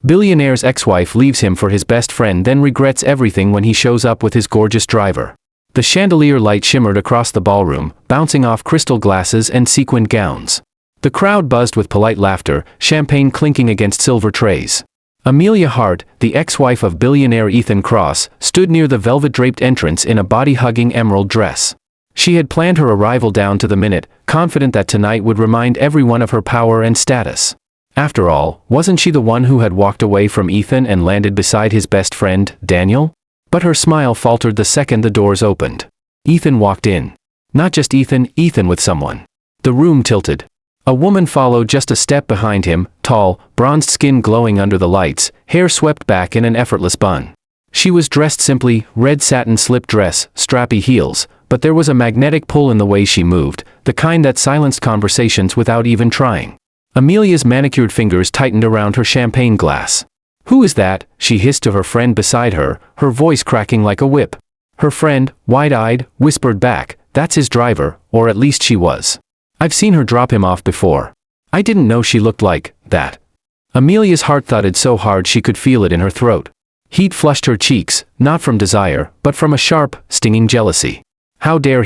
Billionaire's ex-wife leaves him for his best friend, then regrets everything when he shows up with his gorgeous driver. The chandelier light shimmered across the ballroom, bouncing off crystal glasses and sequined gowns. The crowd buzzed with polite laughter, champagne clinking against silver trays. Amelia Hart, the ex-wife of billionaire Ethan Cross, stood near the velvet-draped entrance in a body-hugging emerald dress. She had planned her arrival down to the minute, confident that tonight would remind everyone of her power and status. After all, wasn't she the one who had walked away from Ethan and landed beside his best friend, Daniel? But her smile faltered the second the doors opened. Ethan walked in. Not just Ethan, Ethan with someone. The room tilted. A woman followed just a step behind him, tall, bronzed skin glowing under the lights, hair swept back in an effortless bun. She was dressed simply, red satin slip dress, strappy heels, but there was a magnetic pull in the way she moved, the kind that silenced conversations without even trying. Amelia's manicured fingers tightened around her champagne glass. "Who is that?" she hissed to her friend beside her, her voice cracking like a whip. Her friend, wide-eyed, whispered back, "That's his driver, or at least she was. I've seen her drop him off before. I didn't know she looked like that." Amelia's heart thudded so hard she could feel it in her throat. Heat flushed her cheeks, not from desire, but from a sharp, stinging jealousy. How dare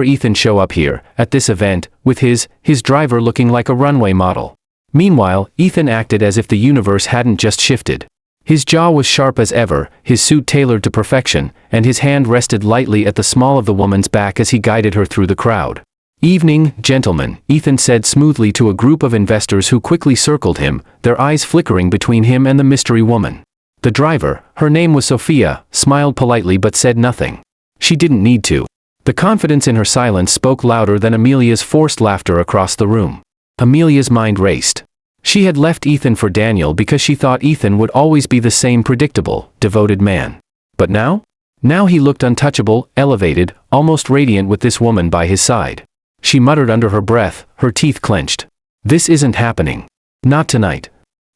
Ethan show up here, at this event, with his driver looking like a runway model. Meanwhile, Ethan acted as if the universe hadn't just shifted. His jaw was sharp as ever, his suit tailored to perfection, and his hand rested lightly at the small of the woman's back as he guided her through the crowd. "Evening, gentlemen," Ethan said smoothly to a group of investors who quickly circled him, their eyes flickering between him and the mystery woman. The driver, her name was Sophia, smiled politely but said nothing. She didn't need to. The confidence in her silence spoke louder than Amelia's forced laughter across the room. Amelia's mind raced. She had left Ethan for Daniel because she thought Ethan would always be the same predictable, devoted man. But now? Now he looked untouchable, elevated, almost radiant with this woman by his side. She muttered under her breath, her teeth clenched. "This isn't happening. Not tonight."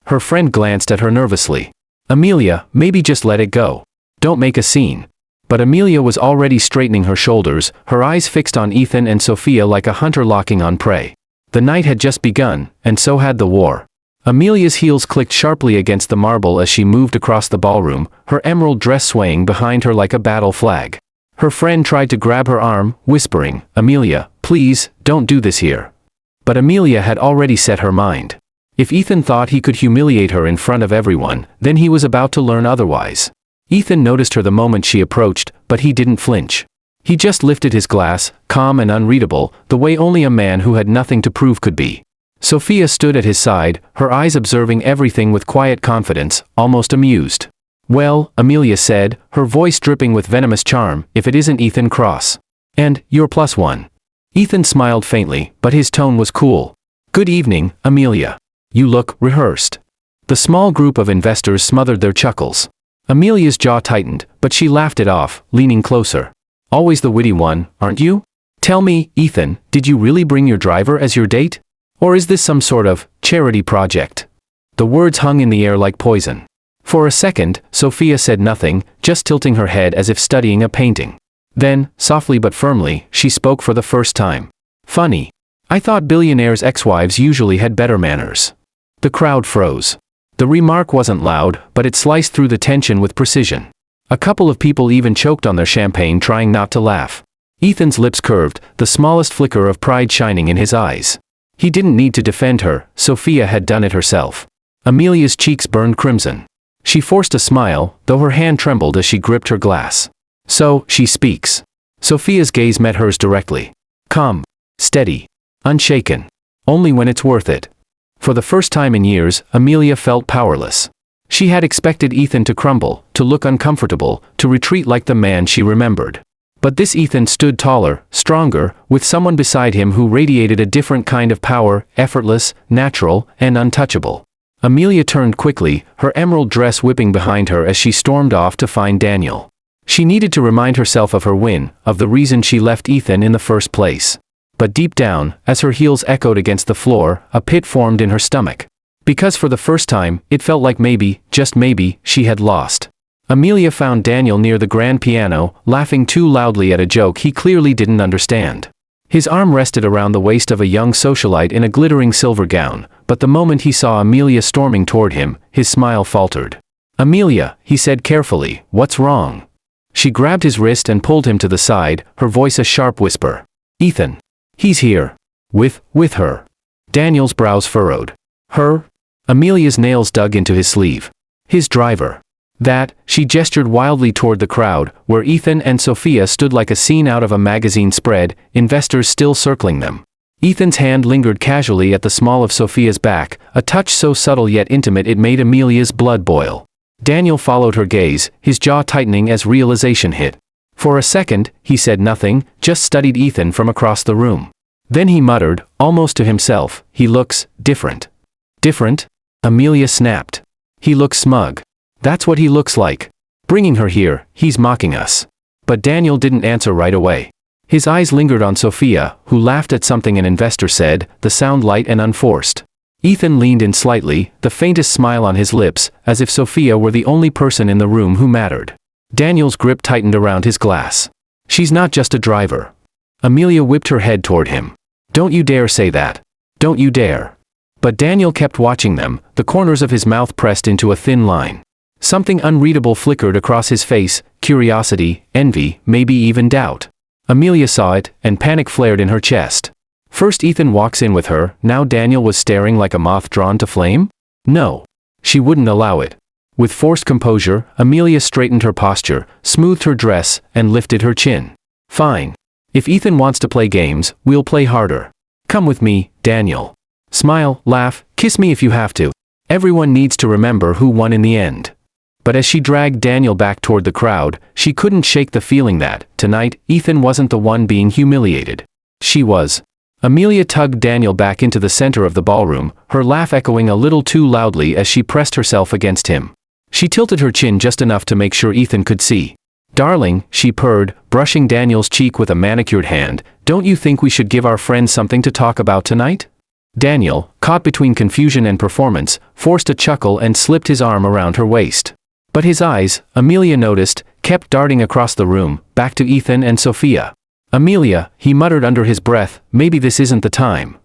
Her friend glanced at her nervously. "Amelia, maybe just let it go. Don't make a scene." But Amelia was already straightening her shoulders, her eyes fixed on Ethan and Sophia like a hunter locking on prey. The night had just begun, and so had the war. Amelia's heels clicked sharply against the marble as she moved across the ballroom, her emerald dress swaying behind her like a battle flag. Her friend tried to grab her arm, whispering, "Amelia, please, don't do this here." But Amelia had already set her mind. If Ethan thought he could humiliate her in front of everyone, then he was about to learn otherwise. Ethan noticed her the moment she approached, but he didn't flinch. He just lifted his glass, calm and unreadable, the way only a man who had nothing to prove could be. Sophia stood at his side, her eyes observing everything with quiet confidence, almost amused. "Well," Amelia said, her voice dripping with venomous charm, "if it isn't Ethan Cross. And you're +1. Ethan smiled faintly, but his tone was cool. "Good evening, Amelia. You look rehearsed." The small group of investors smothered their chuckles. Amelia's jaw tightened, but she laughed it off, leaning closer. "Always the witty one, aren't you? Tell me, Ethan, did you really bring your driver as your date? Or is this some sort of charity project?" The words hung in the air like poison. For a second, Sophia said nothing, just tilting her head as if studying a painting. Then, softly but firmly, she spoke for the first time. "Funny. I thought billionaires' ex-wives usually had better manners." The crowd froze. The remark wasn't loud, but it sliced through the tension with precision. A couple of people even choked on their champagne trying not to laugh. Ethan's lips curved, the smallest flicker of pride shining in his eyes. He didn't need to defend her, Sophia had done it herself. Amelia's cheeks burned crimson. She forced a smile, though her hand trembled as she gripped her glass. "So, she speaks." Sophia's gaze met hers directly. Calm, steady, unshaken. Only when it's worth it. For the first time in years, Amelia felt powerless. She had expected Ethan to crumble, to look uncomfortable, to retreat like the man she remembered. But this Ethan stood taller, stronger, with someone beside him who radiated a different kind of power, effortless, natural, and untouchable. Amelia turned quickly, her emerald dress whipping behind her as she stormed off to find Daniel. She needed to remind herself of her win, of the reason she left Ethan in the first place. But deep down, as her heels echoed against the floor, a pit formed in her stomach. Because for the first time, it felt like maybe, just maybe, she had lost. Amelia found Daniel near the grand piano, laughing too loudly at a joke he clearly didn't understand. His arm rested around the waist of a young socialite in a glittering silver gown, but the moment he saw Amelia storming toward him, his smile faltered. "Amelia," he said carefully, "what's wrong?" She grabbed his wrist and pulled him to the side, her voice a sharp whisper. "Ethan. He's here." With her." Daniel's brows furrowed. "Her?" Amelia's nails dug into his sleeve. "His driver." "That," she gestured wildly toward the crowd, where Ethan and Sophia stood like a scene out of a magazine spread, investors still circling them. Ethan's hand lingered casually at the small of Sophia's back, a touch so subtle yet intimate it made Amelia's blood boil. Daniel followed her gaze, his jaw tightening as realization hit. For a second, he said nothing, just studied Ethan from across the room. Then he muttered, almost to himself, "He looks different." "Different?" Amelia snapped. "He looks smug. That's what he looks like. Bringing her here, he's mocking us." But Daniel didn't answer right away. His eyes lingered on Sophia, who laughed at something an investor said, the sound light and unforced. Ethan leaned in slightly, the faintest smile on his lips, as if Sophia were the only person in the room who mattered. Daniel's grip tightened around his glass. "She's not just a driver." Amelia whipped her head toward him. "Don't you dare say that. Don't you dare." But Daniel kept watching them, the corners of his mouth pressed into a thin line. Something unreadable flickered across his face, curiosity, envy, maybe even doubt. Amelia saw it, and panic flared in her chest. First Ethan walks in with her, now Daniel was staring like a moth drawn to flame? No. She wouldn't allow it. With forced composure, Amelia straightened her posture, smoothed her dress, and lifted her chin. "Fine. If Ethan wants to play games, we'll play harder. Come with me, Daniel. Smile, laugh, kiss me if you have to. Everyone needs to remember who won in the end." But as she dragged Daniel back toward the crowd, she couldn't shake the feeling that, tonight, Ethan wasn't the one being humiliated. She was. Amelia tugged Daniel back into the center of the ballroom, her laugh echoing a little too loudly as she pressed herself against him. She tilted her chin just enough to make sure Ethan could see. "Darling," she purred, brushing Daniel's cheek with a manicured hand, "don't you think we should give our friends something to talk about tonight?" Daniel, caught between confusion and performance, forced a chuckle and slipped his arm around her waist. But his eyes, Amelia noticed, kept darting across the room, back to Ethan and Sophia. "Amelia," he muttered under his breath, "maybe this isn't the time."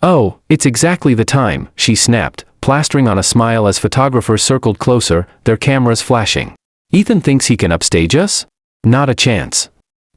"Oh, it's exactly the time," she snapped, plastering on a smile as photographers circled closer, their cameras flashing. "Ethan thinks he can upstage us? Not a chance."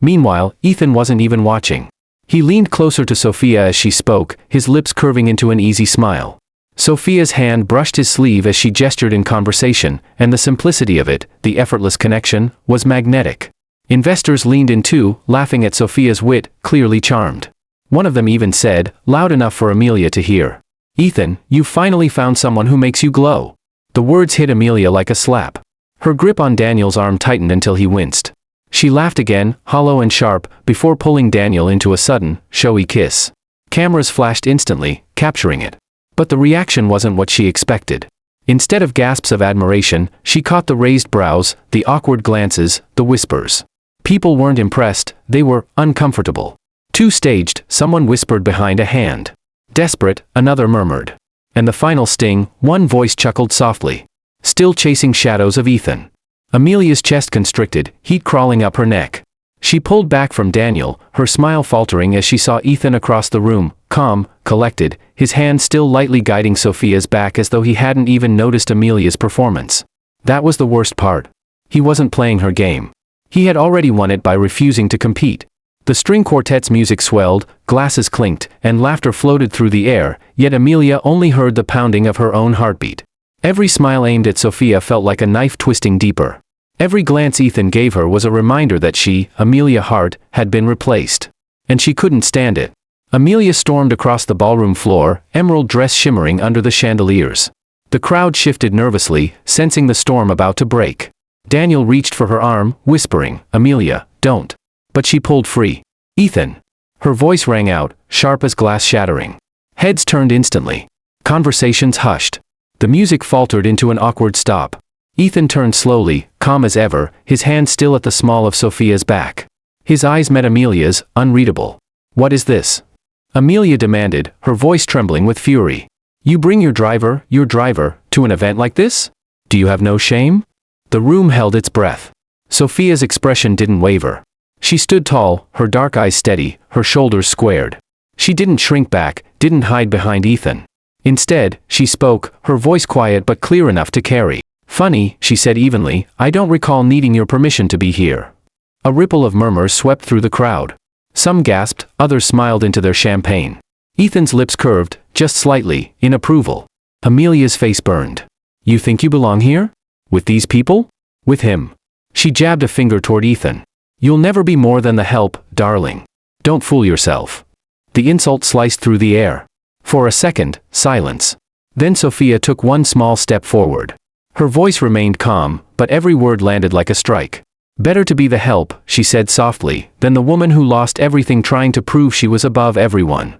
Meanwhile, Ethan wasn't even watching. He leaned closer to Sophia as she spoke, his lips curving into an easy smile. Sophia's hand brushed his sleeve as she gestured in conversation, and the simplicity of it, the effortless connection, was magnetic. Investors leaned in too, laughing at Sophia's wit, clearly charmed. One of them even said, loud enough for Amelia to hear, "Ethan, you've finally found someone who makes you glow." The words hit Amelia like a slap. Her grip on Daniel's arm tightened until he winced. She laughed again, hollow and sharp, before pulling Daniel into a sudden, showy kiss. Cameras flashed instantly, capturing it. But the reaction wasn't what she expected. Instead of gasps of admiration, she caught the raised brows, the awkward glances, the whispers. People weren't impressed, they were uncomfortable. Too staged, someone whispered behind a hand. Desperate, another murmured. And the final sting, one voice chuckled softly. Still chasing shadows of Ethan. Amelia's chest constricted, heat crawling up her neck. She pulled back from Daniel, her smile faltering as she saw Ethan across the room, calm, collected, his hand still lightly guiding Sophia's back as though he hadn't even noticed Amelia's performance. That was the worst part. He wasn't playing her game. He had already won it by refusing to compete. The string quartet's music swelled, glasses clinked, and laughter floated through the air, yet Amelia only heard the pounding of her own heartbeat. Every smile aimed at Sophia felt like a knife twisting deeper. Every glance Ethan gave her was a reminder that she, Amelia Hart, had been replaced. And she couldn't stand it. Amelia stormed across the ballroom floor, emerald dress shimmering under the chandeliers. The crowd shifted nervously, sensing the storm about to break. Daniel reached for her arm, whispering, "Amelia, don't." But she pulled free. "Ethan." Her voice rang out, sharp as glass shattering. Heads turned instantly. Conversations hushed. The music faltered into an awkward stop. Ethan turned slowly, calm as ever, his hand still at the small of Sophia's back. His eyes met Amelia's, unreadable. "What is this?" Amelia demanded, her voice trembling with fury. "You bring your driver, to an event like this? Do you have no shame?" The room held its breath. Sophia's expression didn't waver. She stood tall, her dark eyes steady, her shoulders squared. She didn't shrink back, didn't hide behind Ethan. Instead, she spoke, her voice quiet but clear enough to carry. "Funny," she said evenly, "I don't recall needing your permission to be here." A ripple of murmurs swept through the crowd. Some gasped, others smiled into their champagne. Ethan's lips curved, just slightly, in approval. Amelia's face burned. "You think you belong here? With these people? With him?" She jabbed a finger toward Ethan. "You'll never be more than the help, darling. Don't fool yourself." The insult sliced through the air. For a second, silence. Then Sophia took one small step forward. Her voice remained calm, but every word landed like a strike. "Better to be the help," she said softly, "than the woman who lost everything trying to prove she was above everyone."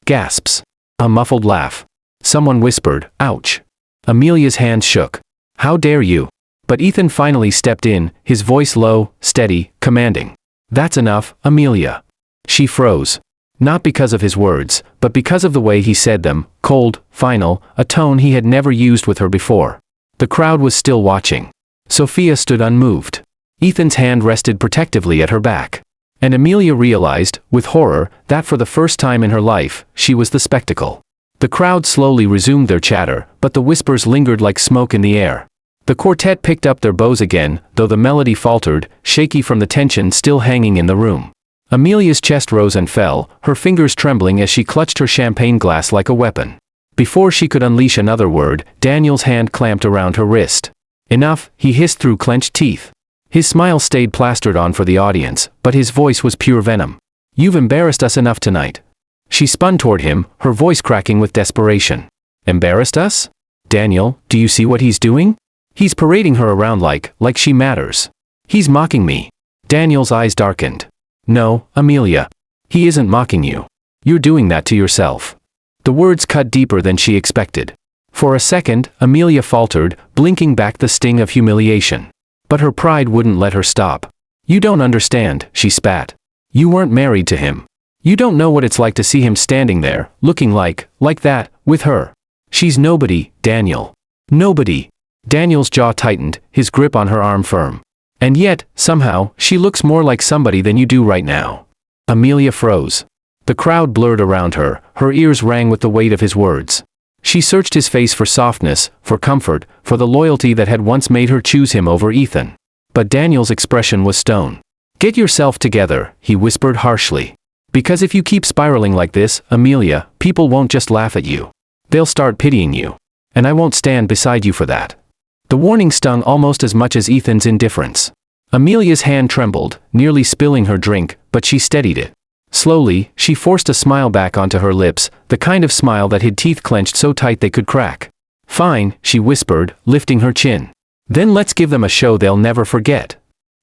Gasps. A muffled laugh. Someone whispered, "Ouch." Amelia's hands shook. "How dare you?" But Ethan finally stepped in, his voice low, steady, commanding. "That's enough, Amelia." She froze. Not because of his words, but because of the way he said them, cold, final, a tone he had never used with her before. The crowd was still watching. Sophia stood unmoved. Ethan's hand rested protectively at her back. And Amelia realized, with horror, that for the first time in her life, she was the spectacle. The crowd slowly resumed their chatter, but the whispers lingered like smoke in the air. The quartet picked up their bows again, though the melody faltered, shaky from the tension still hanging in the room. Amelia's chest rose and fell, her fingers trembling as she clutched her champagne glass like a weapon. Before she could unleash another word, Daniel's hand clamped around her wrist. "Enough," he hissed through clenched teeth. His smile stayed plastered on for the audience, but his voice was pure venom. "You've embarrassed us enough tonight." She spun toward him, her voice cracking with desperation. "Embarrassed us? Daniel, do you see what he's doing? He's parading her around like she matters. He's mocking me." Daniel's eyes darkened. "No, Amelia. He isn't mocking you. You're doing that to yourself." The words cut deeper than she expected. For a second, Amelia faltered, blinking back the sting of humiliation. But her pride wouldn't let her stop. "You don't understand," she spat. "You weren't married to him. You don't know what it's like to see him standing there, looking like that, with her. She's nobody, Daniel. Nobody." Daniel's jaw tightened, his grip on her arm firm. "And yet, somehow, she looks more like somebody than you do right now." Amelia froze. The crowd blurred around her, her ears rang with the weight of his words. She searched his face for softness, for comfort, for the loyalty that had once made her choose him over Ethan. But Daniel's expression was stone. "Get yourself together," he whispered harshly. "Because if you keep spiraling like this, Amelia, people won't just laugh at you. They'll start pitying you. And I won't stand beside you for that." The warning stung almost as much as Ethan's indifference. Amelia's hand trembled, nearly spilling her drink, but she steadied it. Slowly, she forced a smile back onto her lips, the kind of smile that hid teeth clenched so tight they could crack. "Fine," she whispered, lifting her chin. "Then let's give them a show they'll never forget."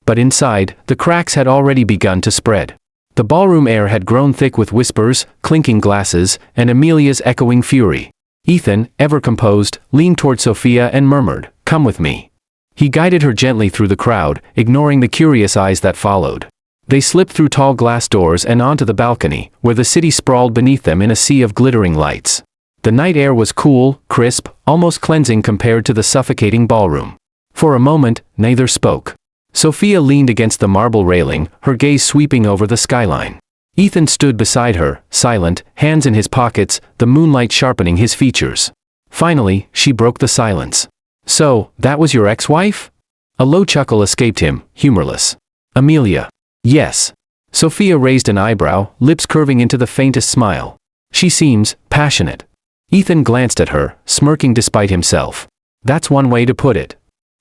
But inside, the cracks had already begun to spread. The ballroom air had grown thick with whispers, clinking glasses, and Amelia's echoing fury. Ethan, ever composed, leaned toward Sophia and murmured, "Come with me." He guided her gently through the crowd, ignoring the curious eyes that followed. They slipped through tall glass doors and onto the balcony, where the city sprawled beneath them in a sea of glittering lights. The night air was cool, crisp, almost cleansing compared to the suffocating ballroom. For a moment, neither spoke. Sophia leaned against the marble railing, her gaze sweeping over the skyline. Ethan stood beside her, silent, hands in his pockets, the moonlight sharpening his features. Finally, she broke the silence. "So, that was your ex-wife?" A low chuckle escaped him, humorless. "Amelia." "Yes." Sophia raised an eyebrow, lips curving into the faintest smile. "She seems passionate." Ethan glanced at her, smirking despite himself. "That's one way to put it."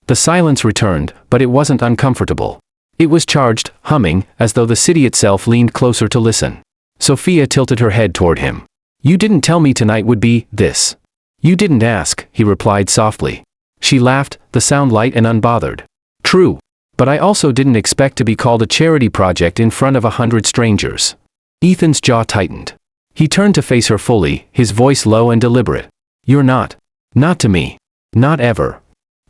The silence returned, but it wasn't uncomfortable. It was charged, humming, as though the city itself leaned closer to listen. Sophia tilted her head toward him. "You didn't tell me tonight would be this." "You didn't ask," he replied softly. She laughed, the sound light and unbothered. "True. But I also didn't expect to be called a charity project in front of 100 strangers." Ethan's jaw tightened. He turned to face her fully, his voice low and deliberate. "You're not. Not to me. Not ever."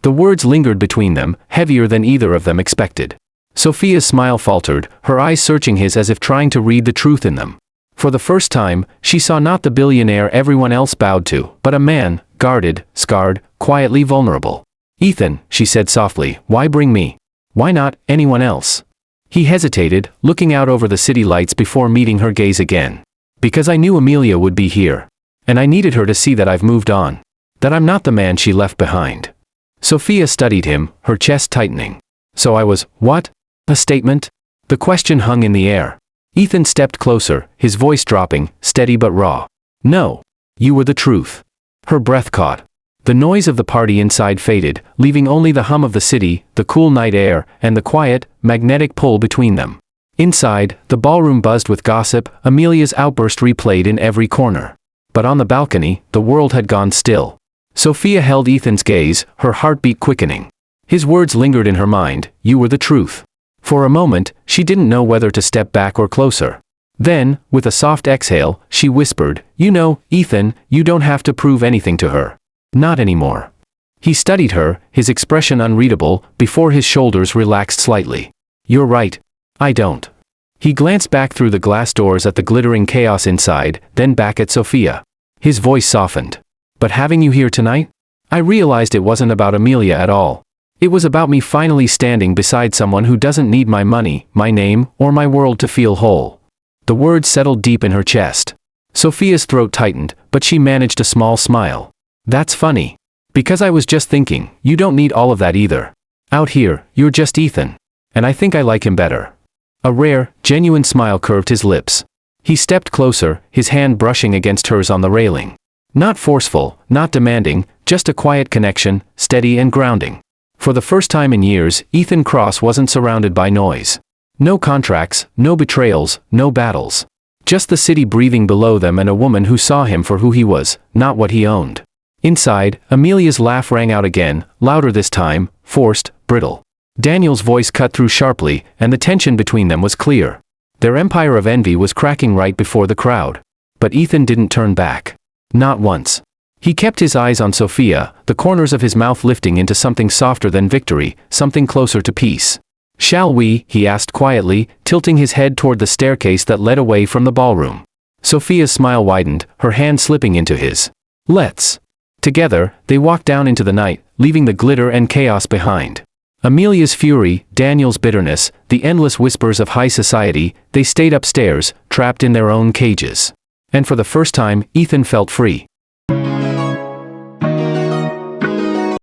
The words lingered between them, heavier than either of them expected. Sophia's smile faltered, her eyes searching his as if trying to read the truth in them. For the first time, she saw not the billionaire everyone else bowed to, but a man, guarded, scarred, quietly vulnerable. "Ethan," she said softly, "why bring me? Why not anyone else?" He hesitated, looking out over the city lights before meeting her gaze again. "Because I knew Amelia would be here. And I needed her to see that I've moved on. That I'm not the man she left behind. Sophia studied him, her chest tightening. So I was, what? A statement? The question hung in the air. Ethan stepped closer, his voice dropping, steady but raw. No. You were the truth. Her breath caught. The noise of the party inside faded, leaving only the hum of the city, the cool night air, and the quiet, magnetic pull between them. Inside, the ballroom buzzed with gossip, Amelia's outburst replayed in every corner. But on the balcony, the world had gone still. Sophia held Ethan's gaze, her heartbeat quickening. His words lingered in her mind, you were the truth. For a moment, she didn't know whether to step back or closer. Then, with a soft exhale, she whispered, you know, Ethan, you don't have to prove anything to her. Not anymore. He studied her, his expression unreadable, before his shoulders relaxed slightly. You're right. I don't. He glanced back through the glass doors at the glittering chaos inside, then back at Sophia. His voice softened. But having you here tonight? I realized it wasn't about Amelia at all. It was about me finally standing beside someone who doesn't need my money, my name, or my world to feel whole. The words settled deep in her chest. Sophia's throat tightened, but she managed a small smile. That's funny. Because I was just thinking, you don't need all of that either. Out here, you're just Ethan. And I think I like him better. A rare, genuine smile curved his lips. He stepped closer, his hand brushing against hers on the railing. Not forceful, not demanding, just a quiet connection, steady and grounding. For the first time in years, Ethan Cross wasn't surrounded by noise. No contracts, no betrayals, no battles. Just the city breathing below them and a woman who saw him for who he was, not what he owned. Inside, Amelia's laugh rang out again, louder this time, forced, brittle. Daniel's voice cut through sharply, and the tension between them was clear. Their empire of envy was cracking right before the crowd. But Ethan didn't turn back. Not once. He kept his eyes on Sophia, the corners of his mouth lifting into something softer than victory, something closer to peace. Shall we? He asked quietly, tilting his head toward the staircase that led away from the ballroom. Sophia's smile widened, her hand slipping into his. Let's. Together, they walked down into the night, leaving the glitter and chaos behind. Amelia's fury, Daniel's bitterness, the endless whispers of high society, they stayed upstairs, trapped in their own cages. And for the first time, Ethan felt free.